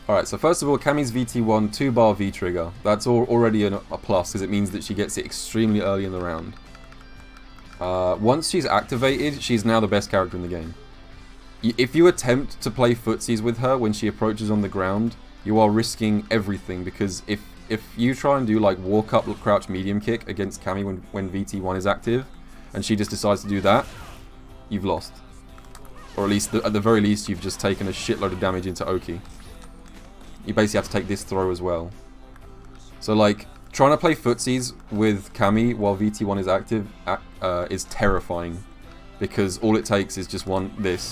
Alright, so first of all, Cammy's VT1 2-bar V-trigger. That's already a plus, because it means that she gets it extremely early in the round. Once she's activated, she's now the best character in the game. If you attempt to play footsies with her when she approaches on the ground, you are risking everything, because if you try and do like walk up, crouch, medium kick against Cammy when VT1 is active, and she just decides to do that, you've lost. Or at least, at the very least, you've just taken a shitload of damage into Oki. You basically have to take this throw as well. So like, trying to play footsies with Cammy while VT1 is active is terrifying. Because all it takes is just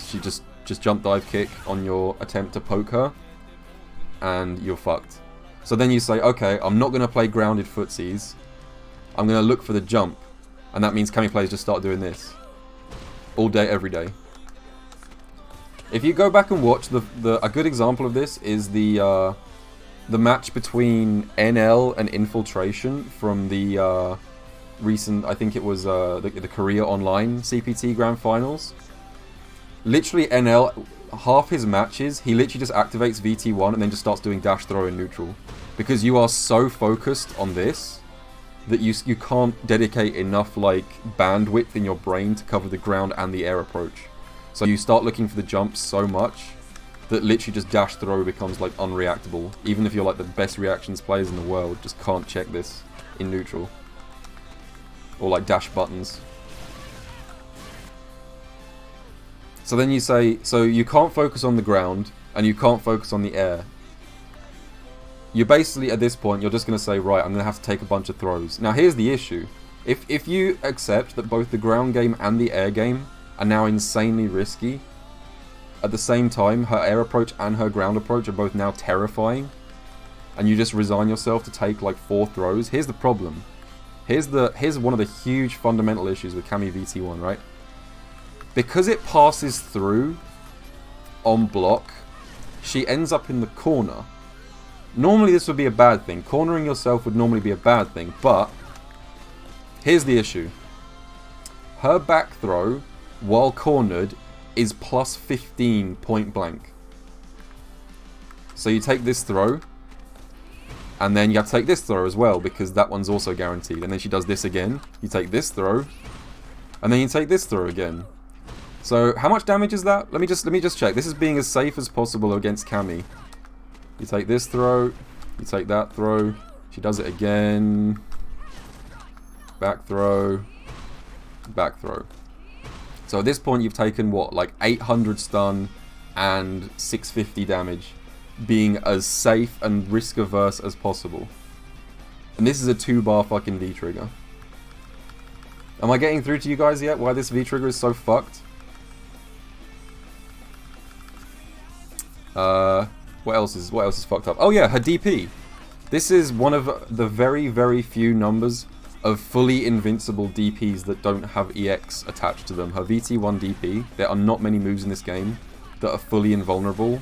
she just jump dive kick on your attempt to poke her, and you're fucked. So then you say, okay, I'm not going to play grounded footsies, I'm going to look for the jump. And that means Cammy players just start doing this. All day, every day. If you go back and watch, a good example of this is the match between NL and Infiltration from the recent, I think it was the Korea Online CPT Grand Finals. Literally NL, half his matches, he literally just activates VT1 and then just starts doing dash throw in neutral. Because you are so focused on this that you can't dedicate enough like bandwidth in your brain to cover the ground and the air approach. So you start looking for the jumps so much that literally just dash throw becomes like unreactable. Even if you're like the best reactions players in the world, just can't check this in neutral. Or like dash buttons. So then you say, so you can't focus on the ground and you can't focus on the air. You're basically, at this point, you're just going to say, right, I'm going to have to take a bunch of throws. Now here's the issue. If you accept that both the ground game and the air game are now insanely risky, at the same time, her air approach and her ground approach are both now terrifying, and you just resign yourself to take like 4 throws, here's the problem. Here's one of the huge fundamental issues with Cammy VT1, right? Because it passes through on block, she ends up in the corner. Normally this would be a bad thing. Cornering yourself would normally be a bad thing, but here's the issue. Her back throw, while cornered, is plus 15 point blank. So you take this throw, and then you have to take this throw as well, because that one's also guaranteed. And then she does this again, you take this throw, and then you take this throw again. So how much damage is that? Let me just check. This is being as safe as possible against Cammy. You take this throw, you take that throw, she does it again, back throw, back throw. So at this point you've taken what, like 800 stun and 650 damage, being as safe and risk averse as possible. And this is a 2-bar fucking V-trigger. Am I getting through to you guys yet why this V-trigger is so fucked? What else is fucked up? Oh yeah, her DP. This is one of the very, very few numbers of fully invincible DPs that don't have EX attached to them. Her VT1 DP, there are not many moves in this game that are fully invulnerable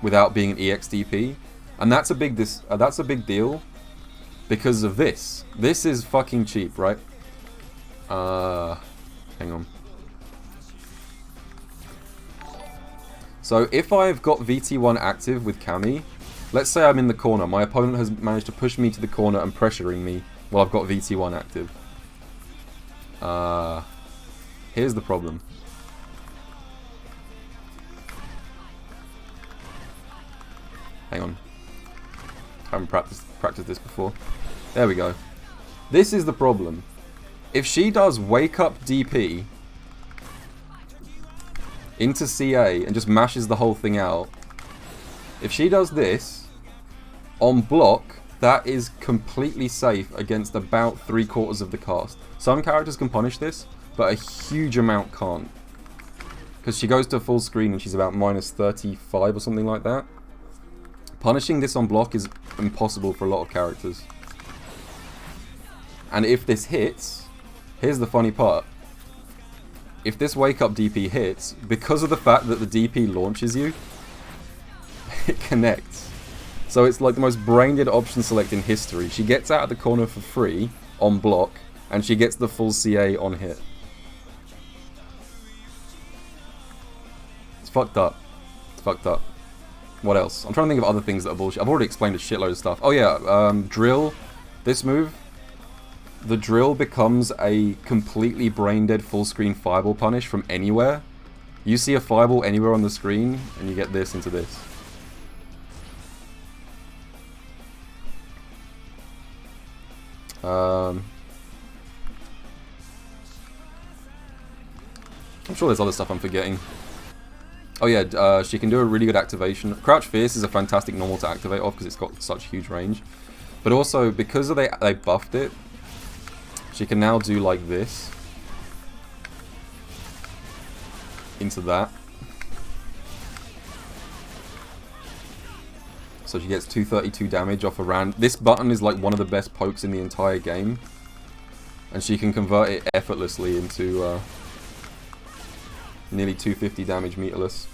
without being an EX DP. And that's a big deal because of this. This is fucking cheap, right? Hang on. So if I've got VT1 active with Cammy, let's say I'm in the corner, my opponent has managed to push me to the corner and pressuring me while I've got VT1 active. Here's the problem. Hang on. I haven't practiced this before. There we go. This is the problem. If she does wake up DP into CA and just mashes the whole thing out, if she does this on block, that is completely safe against about 3/4 of the cast. Some characters can punish this, but a huge amount can't, because she goes to full screen and she's about minus 35 or something like that. Punishing this on block is impossible for a lot of characters. And if this hits, here's the funny part. If this wake up DP hits, because of the fact that the DP launches you, it connects. So it's like the most brain-dead option select in history. She gets out of the corner for free on block, and she gets the full CA on hit. It's fucked up. It's fucked up. What else? I'm trying to think of other things that are bullshit. I've already explained a shitload of stuff. Oh yeah, drill. This move. The drill becomes a completely brain-dead full-screen fireball punish from anywhere. You see a fireball anywhere on the screen, and you get this into this. I'm sure there's other stuff I'm forgetting. Oh yeah, she can do a really good activation. Crouch Fierce is a fantastic normal to activate off because it's got such huge range. But also, because they buffed it, she can now do like this. Into that. So she gets 232 damage off a round. This button is like one of the best pokes in the entire game. And she can convert it effortlessly into nearly 250 damage meterless.